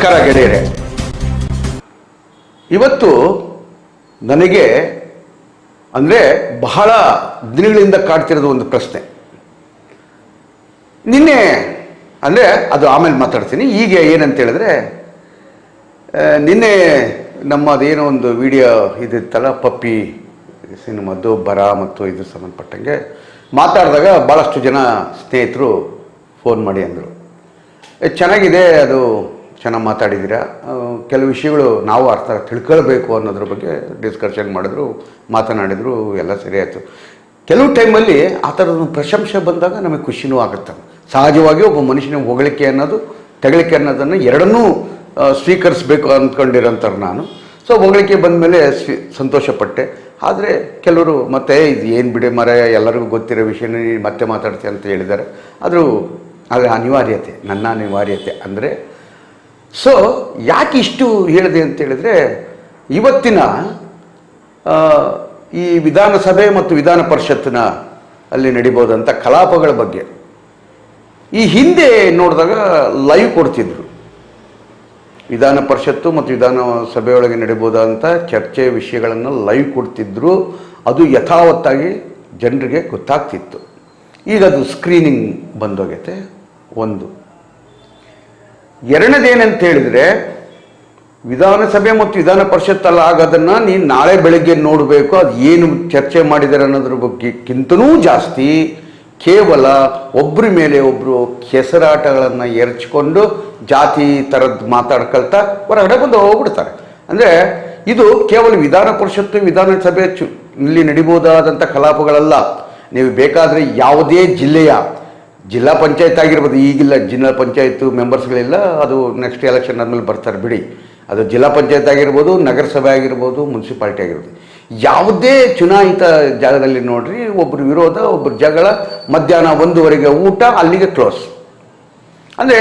ನಮಸ್ಕಾರ ಗೆಳೆಯರೆ. ಇವತ್ತು ನನಗೆ ಅಂದರೆ ಬಹಳ ದಿನಗಳಿಂದ ಕಾಡ್ತಿರೋದು ಒಂದು ಪ್ರಶ್ನೆ. ನಿನ್ನೆ ಅಂದರೆ ಅದು ಆಮೇಲೆ ಮಾತಾಡ್ತೀನಿ. ಈಗ ಏನಂತ ಹೇಳಿದ್ರೆ, ನಿನ್ನೆ ನಮ್ಮದೇನೋ ಒಂದು ವಿಡಿಯೋ ಇದಿತ್ತಲ್ಲ, ಪಪ್ಪಿ ಸಿನಿಮಾದ್ದು ಬರ ಮತ್ತು ಇದ್ರ ಸಂಬಂಧಪಟ್ಟಂಗೆ ಮಾತಾಡಿದಾಗ ಭಾಳಷ್ಟು ಜನ ಸ್ನೇಹಿತರು ಫೋನ್ ಮಾಡಿ ಅಂದರು, ಚೆನ್ನಾಗಿದೆ, ಅದು ಚೆನ್ನಾಗಿ ಮಾತಾಡಿದ್ದೀರಾ, ಕೆಲವು ವಿಷಯಗಳು ನಾವು ಅರ್ಥ ತಿಳ್ಕೊಳ್ಬೇಕು ಅನ್ನೋದ್ರ ಬಗ್ಗೆ ಡಿಸ್ಕಷನ್ ಮಾಡಿದ್ರು, ಮಾತನಾಡಿದರು, ಎಲ್ಲ ಸರಿ ಆಯಿತು. ಕೆಲವು ಟೈಮಲ್ಲಿ ಆ ಥರದ ಪ್ರಶಂಸೆ ಬಂದಾಗ ನಮಗೆ ಖುಷಿನೂ ಆಗುತ್ತೆ. ಸಹಜವಾಗಿ ಒಬ್ಬ ಮನುಷ್ಯನ ಹೊಗಳಿಕೆ ಅನ್ನೋದು ತೆಗಳಿಕೆ ಅನ್ನೋದನ್ನು ಎರಡನ್ನೂ ಸ್ವೀಕರಿಸಬೇಕು ಅಂದ್ಕೊಂಡಿರೋಂಥವ್ರು ನಾನು. ಸೊ ಹೊಗಳಿಕೆ ಬಂದ ಮೇಲೆ ಸಂತೋಷಪಟ್ಟೆ. ಆದರೆ ಕೆಲವರು ಮತ್ತೆ ಇದು ಏನು ಬಿಡಿ ಮರ, ಎಲ್ಲರಿಗೂ ಗೊತ್ತಿರೋ ವಿಷಯನ ಮತ್ತೆ ಮಾತಾಡ್ತೀವಿ ಅಂತ ಹೇಳಿದ್ದಾರೆ. ಆದರೂ ಅದು ಅನಿವಾರ್ಯತೆ, ನನ್ನ ಅನಿವಾರ್ಯತೆ ಅಂದರೆ. ಸೊ ಯಾಕೆ ಇಷ್ಟು ಹೇಳಿದೆ ಅಂತೇಳಿದರೆ, ಇವತ್ತಿನ ಈ ವಿಧಾನಸಭೆ ಮತ್ತು ವಿಧಾನ ಪರಿಷತ್ತಿನ ಅಲ್ಲಿ ನಡಿಬೋದಂಥ ಕಲಾಪಗಳ ಬಗ್ಗೆ ಈ ಹಿಂದೆ ನೋಡಿದಾಗ ಲೈವ್ ಕೊಡ್ತಿದ್ರು. ವಿಧಾನ ಪರಿಷತ್ತು ಮತ್ತು ವಿಧಾನಸಭೆಯೊಳಗೆ ನಡಿಬೋದಂಥ ಚರ್ಚೆ ವಿಷಯಗಳನ್ನು ಲೈವ್ ಕೊಡ್ತಿದ್ರು. ಅದು ಯಥಾವತ್ತಾಗಿ ಜನರಿಗೆ ಗೊತ್ತಾಗ್ತಿತ್ತು. ಈಗ ಅದು ಸ್ಕ್ರೀನಿಂಗ್ ಬಂದೋಗೈತೆ. ಒಂದು ಎರಡನೇದೇನಂತ ಹೇಳಿದರೆ, ವಿಧಾನಸಭೆ ಮತ್ತು ವಿಧಾನ ಪರಿಷತ್ತಲ್ಲ ಆಗೋದನ್ನು ನೀನು ನಾಳೆ ಬೆಳಗ್ಗೆ ನೋಡಬೇಕು. ಅದು ಏನು ಚರ್ಚೆ ಮಾಡಿದ್ದಾರೆ ಅನ್ನೋದ್ರ ಬಗ್ಗೆಕ್ಕಿಂತನೂ ಜಾಸ್ತಿ ಕೇವಲ ಒಬ್ಬರ ಮೇಲೆ ಒಬ್ಬರು ಕೆಸರಾಟಗಳನ್ನು ಎರಚಿಕೊಂಡು ಜಾತಿ ಥರದ್ದು ಮಾತಾಡ್ಕೊಳ್ತಾ ಹೊರಗಡೆ ಬಂದು ಹೋಗ್ಬಿಡ್ತಾರೆ. ಅಂದರೆ ಇದು ಕೇವಲ ವಿಧಾನ ಪರಿಷತ್ತು ವಿಧಾನಸಭೆ ಇಲ್ಲಿ ನಡಿಬೋದಾದಂಥ ಕಲಾಪಗಳಲ್ಲ. ನೀವು ಬೇಕಾದರೆ ಯಾವುದೇ ಜಿಲ್ಲಾ ಪಂಚಾಯತ್ ಆಗಿರ್ಬೋದು, ಈಗಿಲ್ಲ ಜಿಲ್ಲಾ ಪಂಚಾಯತ್ ಮೆಂಬರ್ಸ್ಗಳಿಲ್ಲ, ಅದು ನೆಕ್ಸ್ಟ್ ಎಲೆಕ್ಷನ್ ಆದಮೇಲೆ ಬರ್ತಾರೆ ಬಿಡಿ. ಅದು ಜಿಲ್ಲಾ ಪಂಚಾಯತ್ ಆಗಿರ್ಬೋದು, ನಗರಸಭೆ ಆಗಿರ್ಬೋದು, ಮುನ್ಸಿಪಾಲ್ಟಿ ಆಗಿರ್ಬೋದು, ಯಾವುದೇ ಚುನಾಯಿತ ಜಾಗದಲ್ಲಿ ನೋಡ್ರಿ, ಒಬ್ಬರು ವಿರೋಧ, ಒಬ್ಬರು ಜಗಳ, ಮಧ್ಯಾಹ್ನ 1:00ವರೆಗೆ ಊಟ, ಅಲ್ಲಿಗೆ ಕ್ಲೋಸ್. ಅಂದರೆ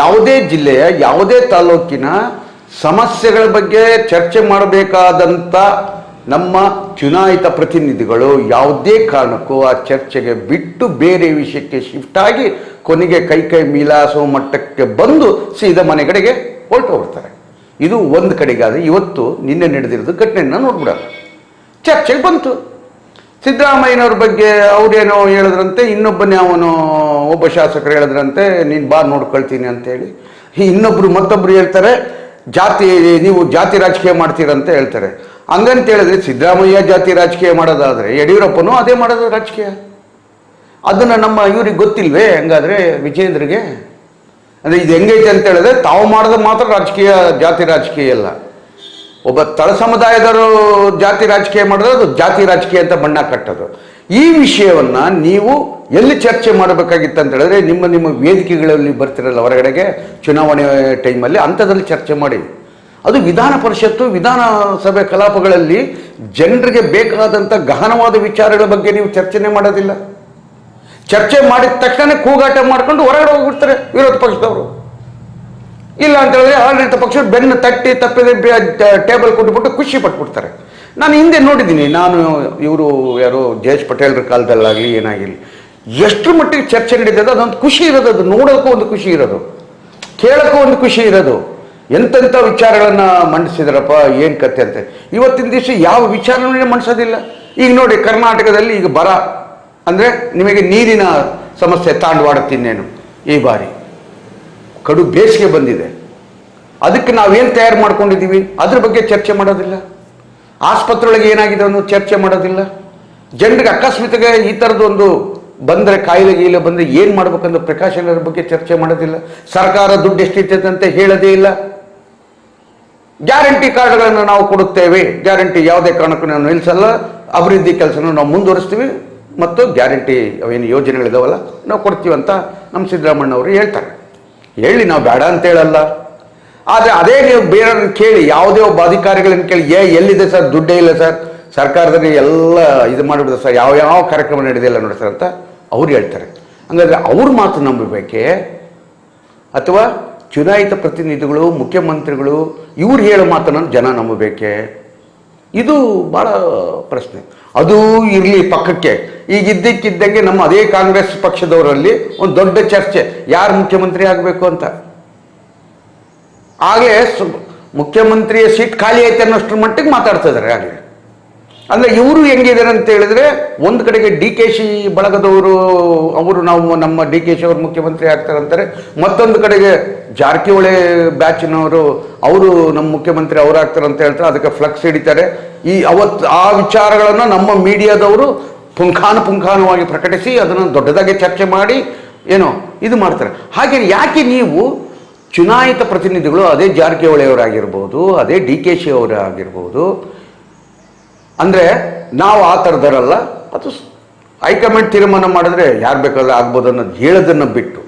ಯಾವುದೇ ಜಿಲ್ಲೆಯ ಯಾವುದೇ ತಾಲೂಕಿನ ಸಮಸ್ಯೆಗಳ ಬಗ್ಗೆ ಚರ್ಚೆ ಮಾಡಬೇಕಾದಂಥ ನಮ್ಮ ಚುನಾಯಿತ ಪ್ರತಿನಿಧಿಗಳು ಯಾವುದೇ ಕಾರಣಕ್ಕೂ ಆ ಚರ್ಚೆಗೆ ಬಿಟ್ಟು ಬೇರೆ ವಿಷಯಕ್ಕೆ ಶಿಫ್ಟ್ ಆಗಿ ಕೊನೆಗೆ ಕೈ ಮೀಲಾಸೋ ಮಟ್ಟಕ್ಕೆ ಬಂದು ಸೀದಾ ಮನೆ ಕಡೆಗೆ ಹೊರಟು ಹೋಗ್ತಾರೆ. ಇದು ಒಂದು ಕಡೆಗಾದರೆ, ಇವತ್ತು ನಿನ್ನೆ ನಡೆದಿರೋದು ಘಟನೆಯನ್ನು ನೋಡ್ಬಿಡೋಣ. ಚರ್ಚೆಗೆ ಬಂತು. ಸಿದ್ದರಾಮಯ್ಯನವ್ರ ಬಗ್ಗೆ ಅವ್ರೇನೋ ಹೇಳಿದ್ರಂತೆ, ಒಬ್ಬ ಶಾಸಕರು ಹೇಳಿದ್ರಂತೆ, ನೀನು ಬಾ ನೋಡ್ಕೊಳ್ತೀನಿ ಅಂತೇಳಿ. ಮತ್ತೊಬ್ಬರು ಹೇಳ್ತಾರೆ, ನೀವು ಜಾತಿ ರಾಜಕೀಯ ಮಾಡ್ತೀರಂತ ಹೇಳ್ತಾರೆ. ಹಂಗಂತ ಹೇಳಿದ್ರೆ ಸಿದ್ದರಾಮಯ್ಯ ಜಾತಿ ರಾಜಕೀಯ ಮಾಡೋದಾದರೆ ಯಡಿಯೂರಪ್ಪನೂ ಅದೇ ಮಾಡೋದು ರಾಜಕೀಯ. ಅದನ್ನು ನಮ್ಮ ಇವ್ರಿಗೆ ಗೊತ್ತಿಲ್ವೇ? ಹಂಗಾದರೆ ವಿಜೇಂದ್ರಿಗೆ ಅಂದರೆ ಇದು ಹೆಂಗೈತೆ ಅಂತ ಹೇಳಿದ್ರೆ, ತಾವು ಮಾಡೋದು ಮಾತ್ರ ರಾಜಕೀಯ, ಜಾತಿ ರಾಜಕೀಯ ಅಲ್ಲ. ಒಬ್ಬ ತಳ ಸಮುದಾಯದವರು ಜಾತಿ ರಾಜಕೀಯ ಮಾಡಿದ್ರೆ ಅದು ಜಾತಿ ರಾಜಕೀಯ ಅಂತ ಬಣ್ಣ ಕಟ್ಟೋದು. ಈ ವಿಷಯವನ್ನು ನೀವು ಎಲ್ಲಿ ಚರ್ಚೆ ಮಾಡಬೇಕಾಗಿತ್ತು ಅಂತ ಹೇಳಿದ್ರೆ, ನಿಮ್ಮ ವೇದಿಕೆಗಳಲ್ಲಿ ಬರ್ತಿರಲ್ಲ ಹೊರಗಡೆಗೆ ಚುನಾವಣೆ ಟೈಮಲ್ಲಿ, ಅಂಥದ್ರಲ್ಲಿ ಚರ್ಚೆ ಮಾಡಿ. ಅದು ವಿಧಾನ ಪರಿಷತ್ತು ವಿಧಾನಸಭೆ ಕಲಾಪಗಳಲ್ಲಿ ಜನರಿಗೆ ಬೇಕಾದಂಥ ಗಹನವಾದ ವಿಚಾರಗಳ ಬಗ್ಗೆ ನೀವು ಚರ್ಚೆನೇ ಮಾಡೋದಿಲ್ಲ. ಚರ್ಚೆ ಮಾಡಿದ ತಕ್ಷಣ ಕೂಗಾಟ ಮಾಡ್ಕೊಂಡು ಹೊರಗಡೆ ಹೋಗ್ಬಿಡ್ತಾರೆ ವಿರೋಧ ಪಕ್ಷದವರು. ಇಲ್ಲ ಅಂತ ಹೇಳಿದ್ರೆ ಆಡಳಿತ ಪಕ್ಷ ಬೆನ್ನು ತಟ್ಟಿ ತಪ್ಪಿದೆ ಟೇಬಲ್ ಕೊಟ್ಟುಬಿಟ್ಟು ಖುಷಿ ಪಟ್ಬಿಡ್ತಾರೆ. ನಾನು ಹಿಂದೆ ನೋಡಿದ್ದೀನಿ, ಇವರು ಯಾರು ಜಯೇಶ್ ಪಟೇಲ್ರ ಕಾಲದಲ್ಲಾಗಲಿ ಏನಾಗಿರಲಿ, ಎಷ್ಟು ಮಟ್ಟಿಗೆ ಚರ್ಚೆ ನಡೀತದೆ. ಅದೊಂದು ಖುಷಿ ಇರೋದು, ಅದು ನೋಡೋಕ್ಕೂ ಒಂದು ಖುಷಿ ಇರೋದು, ಕೇಳೋಕ್ಕೂ ಒಂದು ಖುಷಿ ಇರೋದು. ಎಂತೆಂಥ ವಿಚಾರಗಳನ್ನು ಮಂಡಿಸಿದ್ರಪ್ಪ, ಏನು ಕತೆ ಅಂತ. ಇವತ್ತಿನ ದಿವಸ ಯಾವ ವಿಚಾರನೇ ಮಂಡಿಸೋದಿಲ್ಲ. ಈಗ ನೋಡಿ, ಕರ್ನಾಟಕದಲ್ಲಿ ಈಗ ಬರ ಅಂದರೆ ನಿಮಗೆ ನೀರಿನ ಸಮಸ್ಯೆ ತಾಂಡವಾಡುತ್ತಿನ್ನೇನು. ಈ ಬಾರಿ ಕಡು ಬೇಸಿಗೆ ಬಂದಿದೆ. ಅದಕ್ಕೆ ನಾವೇನು ತಯಾರು ಮಾಡ್ಕೊಂಡಿದ್ದೀವಿ ಅದ್ರ ಬಗ್ಗೆ ಚರ್ಚೆ ಮಾಡೋದಿಲ್ಲ. ಆಸ್ಪತ್ರೆಯೊಳಗೆ ಏನಾಗಿದೆ ಅನ್ನೋ ಚರ್ಚೆ ಮಾಡೋದಿಲ್ಲ. ಜನರಿಗೆ ಅಕಸ್ಮಾತ್ಗೆ ಈ ಥರದೊಂದು ಬಂದರೆ, ಕಾಯಿಲೆ ಬಂದರೆ ಏನು ಮಾಡ್ಬೇಕಂದ್ರೆ ಪ್ರಿಕಾಷನರಿ ಬಗ್ಗೆ ಚರ್ಚೆ ಮಾಡೋದಿಲ್ಲ. ಸರ್ಕಾರ ದುಡ್ಡು ಎಷ್ಟಿರ್ತೈತೆ ಅಂತ ಹೇಳೋದೇ ಇಲ್ಲ. ಗ್ಯಾರಂಟಿ ಕಾರ್ಡ್ಗಳನ್ನು ನಾವು ಕೊಡುತ್ತೇವೆ, ಗ್ಯಾರಂಟಿ ಯಾವುದೇ ಕಾರಣಕ್ಕೂ ನಾವು ನಿಲ್ಲಿಸಲ್ಲ, ಅಭಿವೃದ್ಧಿ ಕೆಲಸನ ನಾವು ಮುಂದುವರಿಸ್ತೀವಿ ಮತ್ತು ಗ್ಯಾರಂಟಿ ಅವೇನು ಯೋಜನೆಗಳಿದಾವಲ್ಲ ನಾವು ಕೊಡ್ತೀವಿ ಅಂತ ನಮ್ಮ ಸಿದ್ದರಾಮಣ್ಣವರು ಹೇಳ್ತಾರೆ. ಹೇಳಿ, ನಾವು ಬೇಡ ಅಂತ ಹೇಳಲ್ಲ. ಆದರೆ ಅದೇ ನೀವು ಬೇರೆಯವ್ರನ್ನ ಕೇಳಿ, ಯಾವುದೇ ಒಬ್ಬ ಅಧಿಕಾರಿಗಳನ್ನ ಕೇಳಿ, ಎಲ್ಲಿದೆ ಸರ್, ದುಡ್ಡೇ ಇಲ್ಲ ಸರ್, ಸರ್ಕಾರದಲ್ಲಿ ಎಲ್ಲ ಇದು ಮಾಡಿಬಿಡುತ್ತೆ ಸರ್, ಯಾವ ಕಾರ್ಯಕ್ರಮ ನಡೆದಿಲ್ಲ ನೋಡಿ ಸರ್ ಅಂತ ಅವ್ರು ಹೇಳ್ತಾರೆ. ಹಂಗಾದ್ರೆ ಅವ್ರ ಮಾತು ನಂಬಬೇಕೇ ಅಥವಾ ಚುನಾಯಿತ ಪ್ರತಿನಿಧಿಗಳು, ಮುಖ್ಯಮಂತ್ರಿಗಳು ಇವ್ರು ಹೇಳೋ ಮಾತನ್ನು ಜನ ನಂಬಬೇಕೇ? ಇದು ಭಾಳ ಪ್ರಶ್ನೆ. ಅದು ಇರಲಿ ಪಕ್ಕಕ್ಕೆ. ಈಗ ಇದ್ದಕ್ಕಿದ್ದಂಗೆ ನಮ್ಮ ಅದೇ ಕಾಂಗ್ರೆಸ್ ಪಕ್ಷದವರಲ್ಲಿ ಒಂದು ದೊಡ್ಡ ಚರ್ಚೆ, ಯಾರು ಮುಖ್ಯಮಂತ್ರಿ ಆಗಬೇಕು ಅಂತ. ಆಗಲೇ ಮುಖ್ಯಮಂತ್ರಿಯ ಸೀಟ್ ಖಾಲಿ ಐತೆ ಅನ್ನೋಷ್ಟ್ರ ಮಟ್ಟಿಗೆ ಮಾತಾಡ್ತಾ ಇದ್ದಾರೆ ಆಗಲೇ. ಅಂದರೆ ಇವರು ಹೆಂಗಿದ್ದಾರೆ ಅಂತ ಹೇಳಿದ್ರೆ, ಒಂದು ಕಡೆಗೆ ಡಿ ಕೆ ಶಿ ಬಳಗದವರು ಅವರು ನಮ್ಮ ಡಿ ಕೆ ಶಿ ಅವರು ಮುಖ್ಯಮಂತ್ರಿ ಆಗ್ತಾರೆ ಅಂತಾರೆ, ಮತ್ತೊಂದು ಕಡೆಗೆ ಜಾರಕಿಹೊಳಿ ಬ್ಯಾಚಿನವರು ಅವರು ನಮ್ಮ ಮುಖ್ಯಮಂತ್ರಿ ಅವ್ರು ಆಗ್ತಾರೆ ಅಂತ ಹೇಳ್ತಾರೆ. ಅದಕ್ಕೆ ಫ್ಲಕ್ಸ್ ಹಿಡಿತಾರೆ. ಆ ವಿಚಾರಗಳನ್ನು ನಮ್ಮ ಮೀಡಿಯಾದವರು ಪುಂಖಾನುವಾಗಿ ಪ್ರಕಟಿಸಿ ಅದನ್ನು ದೊಡ್ಡದಾಗಿ ಚರ್ಚೆ ಮಾಡಿ ಏನೋ ಇದು ಮಾಡ್ತಾರೆ. ಹಾಗೆ ಯಾಕೆ ನೀವು ಚುನಾಯಿತ ಪ್ರತಿನಿಧಿಗಳು, ಅದೇ ಜಾರಕಿಹೊಳಿ ಅವರಾಗಿರ್ಬೋದು, ಅದೇ ಡಿ ಕೆ ಶಿ ಅವರಾಗಿರ್ಬೋದು, ಅಂದರೆ ನಾವು ಆ ಥರದರಲ್ಲ, ಅದು ಹೈಕಮಾಂಡ್ ತೀರ್ಮಾನ ಮಾಡಿದ್ರೆ ಯಾರು ಬೇಕಾದ್ರೆ ಆಗ್ಬೋದು ಅನ್ನೋದು ಹೇಳೋದನ್ನು ಬಿಟ್ಟು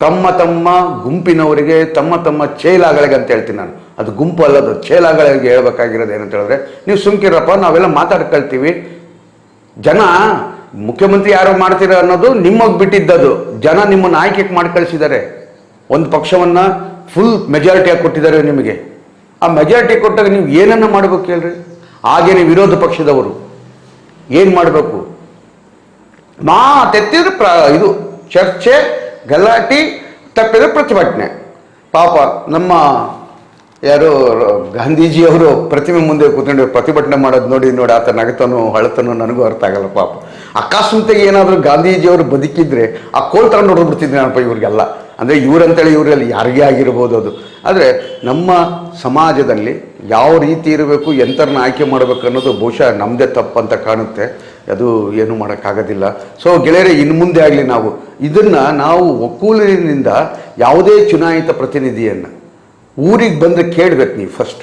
ತಮ್ಮ ತಮ್ಮ ಗುಂಪಿನವರಿಗೆ ತಮ್ಮ ಚೇಲಾಗಳಿಗೆ ಅಂತ ಹೇಳ್ತೀನಿ ನಾನು. ಅದು ಗುಂಪು ಅಲ್ಲದು, ಚೇಲಾಗಳಿಗೆ ಹೇಳ್ಬೇಕಾಗಿರೋದು ಏನಂತ ಹೇಳಿದ್ರೆ, ನೀವು ಸುಮ್ಕಿರಪ್ಪ, ನಾವೆಲ್ಲ ಮಾತಾಡ್ಕೊಳ್ತೀವಿ, ಜನ ಮುಖ್ಯಮಂತ್ರಿ ಯಾರು ಮಾಡ್ತೀರ ಅನ್ನೋದು ನಿಮಗೆ ಬಿಟ್ಟಿದ್ದದು. ಜನ ನಿಮ್ಮನ್ನು ಆಯ್ಕೆ ಮಾಡಿ ಕಳಿಸಿದ್ದಾರೆ. ಒಂದು ಪಕ್ಷವನ್ನು ಫುಲ್ ಮೆಜಾರಿಟಿಯಾಗಿ ಕೊಟ್ಟಿದ್ದಾರೆ ನಿಮಗೆ. ಆ ಮೆಜಾರಿಟಿ ಕೊಟ್ಟಾಗ ನೀವು ಏನನ್ನು ಮಾಡಬೇಕು ಹೇಳ್ರಿ? ಹಾಗೇನೆ ವಿರೋಧ ಪಕ್ಷದವರು ಏನು ಮಾಡಬೇಕು? ಮಾತೆತ್ತಿದ್ರೆ ಇದು ಚರ್ಚೆ, ಗಲಾಟೆ, ತಪ್ಪಿದ್ರೆ ಪ್ರತಿಭಟನೆ. ಪಾಪ ನಮ್ಮ ಯಾರು ಗಾಂಧೀಜಿಯವರು ಪ್ರತಿಮೆ ಮುಂದೆ ಕೂತ್ಕೊಂಡು ಪ್ರತಿಭಟನೆ ಮಾಡೋದು ನೋಡಿ ಆತ ನಗತನೋ ಅಳತನೋ ನನಗೂ ಅರ್ಥ ಆಗಲ್ಲ. ಪಾಪ ಅಕಸ್ಮಾತ್ಗೆ ಏನಾದರೂ ಗಾಂಧೀಜಿಯವರು ಬದುಕಿದ್ರೆ ಆ ಕೋಲ್ ತಗೊಂಡು ಹೊಡೆದ್ಬಿಡ್ತಿದ್ದೆ ನಾನಪ್ಪ ಇವ್ರಿಗೆಲ್ಲ. ಅಂದರೆ ಇವರಂತೇಳಿ ಇವರಲ್ಲಿ ಯಾರಿಗೇ ಆಗಿರ್ಬೋದು ಅದು. ಆದರೆ ನಮ್ಮ ಸಮಾಜದಲ್ಲಿ ಯಾವ ರೀತಿ ಇರಬೇಕು, ಎಂಥರನ್ನ ಆಯ್ಕೆ ಮಾಡಬೇಕು ಅನ್ನೋದು ಬಹುಶಃ ನಮ್ಮದೇ ತಪ್ಪಂತ ಕಾಣುತ್ತೆ. ಅದು ಏನು ಮಾಡೋಕ್ಕಾಗೋದಿಲ್ಲ. ಸೊ ಗೆಳೆಯರೇ, ಇನ್ನು ಮುಂದೆ ಆಗಲಿ ನಾವು ಒಕ್ಕೂಲಿನಿಂದ ಯಾವುದೇ ಚುನಾಯಿತ ಪ್ರತಿನಿಧಿಯನ್ನು ಊರಿಗೆ ಬಂದರೆ ಕೇಳಬೇಕು. ನೀವು ಫಸ್ಟ್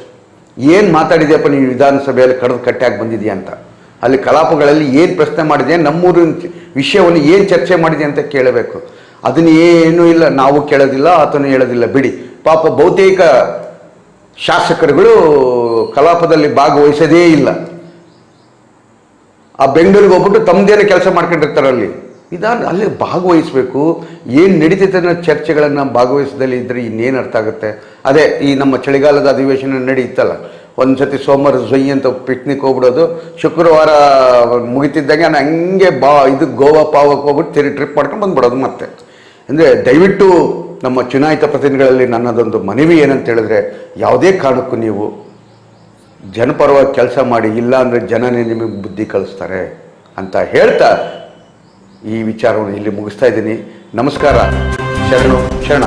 ಏನು ಮಾತಾಡಿದೆಯಪ್ಪ ನೀವು ವಿಧಾನಸಭೆಯಲ್ಲಿ ಕಡ್ದು ಕಟ್ಟಾಗಿ ಬಂದಿದೆಯಾ ಅಂತ, ಅಲ್ಲಿ ಕಲಾಪಗಳಲ್ಲಿ ಏನು ಪ್ರಶ್ನೆ ಮಾಡಿದೆ, ನಮ್ಮೂರಿನ ವಿಷಯವನ್ನು ಏನು ಚರ್ಚೆ ಮಾಡಿದೆ ಅಂತ ಕೇಳಬೇಕು. ಅದನ್ನು ಏನೂ ಇಲ್ಲ, ನಾವು ಕೇಳೋದಿಲ್ಲ, ಆತನು ಹೇಳೋದಿಲ್ಲ, ಬಿಡಿ. ಪಾಪ ಬಹುತೇಕ ಶಾಸಕರುಗಳು ಕಲಾಪದಲ್ಲಿ ಭಾಗವಹಿಸೋದೇ ಇಲ್ಲ. ಆ ಬೆಂಗಳೂರಿಗೆ ಹೋಗ್ಬಿಟ್ಟು ತಮ್ಮದೇನೇ ಕೆಲಸ ಮಾಡ್ಕೊಂಡಿರ್ತಾರೆ. ಅಲ್ಲಿ ಭಾಗವಹಿಸಬೇಕು. ಏನು ನಡೀತೈತೆ ಅನ್ನೋ ಚರ್ಚೆಗಳನ್ನು ಭಾಗವಹಿಸದಲ್ಲಿ ಇದ್ದರೆ ಇನ್ನೇನು ಅರ್ಥ ಆಗುತ್ತೆ? ಅದೇ ಈ ನಮ್ಮ ಚಳಿಗಾಲದ ಅಧಿವೇಶನ ನಡೀತಲ್ಲ, ಒಂದು ಸತಿ ಸೋಮವಾರ ಝೊಯ್ ಅಂತ ಪಿಕ್ನಿಕ್ ಹೋಗ್ಬಿಡೋದು, ಶುಕ್ರವಾರ ಮುಗಿತಿದ್ದಂಗೆ ನಾನು ಹಂಗೆ ಗೋವಾ ಪಾವಕ್ಕೆ ಹೋಗ್ಬಿಟ್ಟು ಟ್ರಿಪ್ ಮಾಡ್ಕೊಂಡು ಬಂದ್ಬಿಡೋದು ಮತ್ತೆ. ಅಂದರೆ ದಯವಿಟ್ಟು ನಮ್ಮ ಚುನಾಯಿತ ಪ್ರತಿನಿಧಿಗಳಲ್ಲಿ ನನ್ನದೊಂದು ಮನವಿ ಏನಂತ ಹೇಳಿದ್ರೆ, ಯಾವುದೇ ಕಾರಣಕ್ಕೂ ನೀವು ಜನಪರವಾಗಿ ಕೆಲಸ ಮಾಡಿ, ಇಲ್ಲ ಅಂದರೆ ಜನನೇ ನಿಮಗೆ ಬುದ್ಧಿ ಕಲಿಸ್ತಾರೆ ಅಂತ ಹೇಳ್ತಾ ಈ ವಿಚಾರವನ್ನು ಇಲ್ಲಿ ಮುಗಿಸ್ತಾ ಇದ್ದೀನಿ. ನಮಸ್ಕಾರ. ಶರಣು ಶರಣ.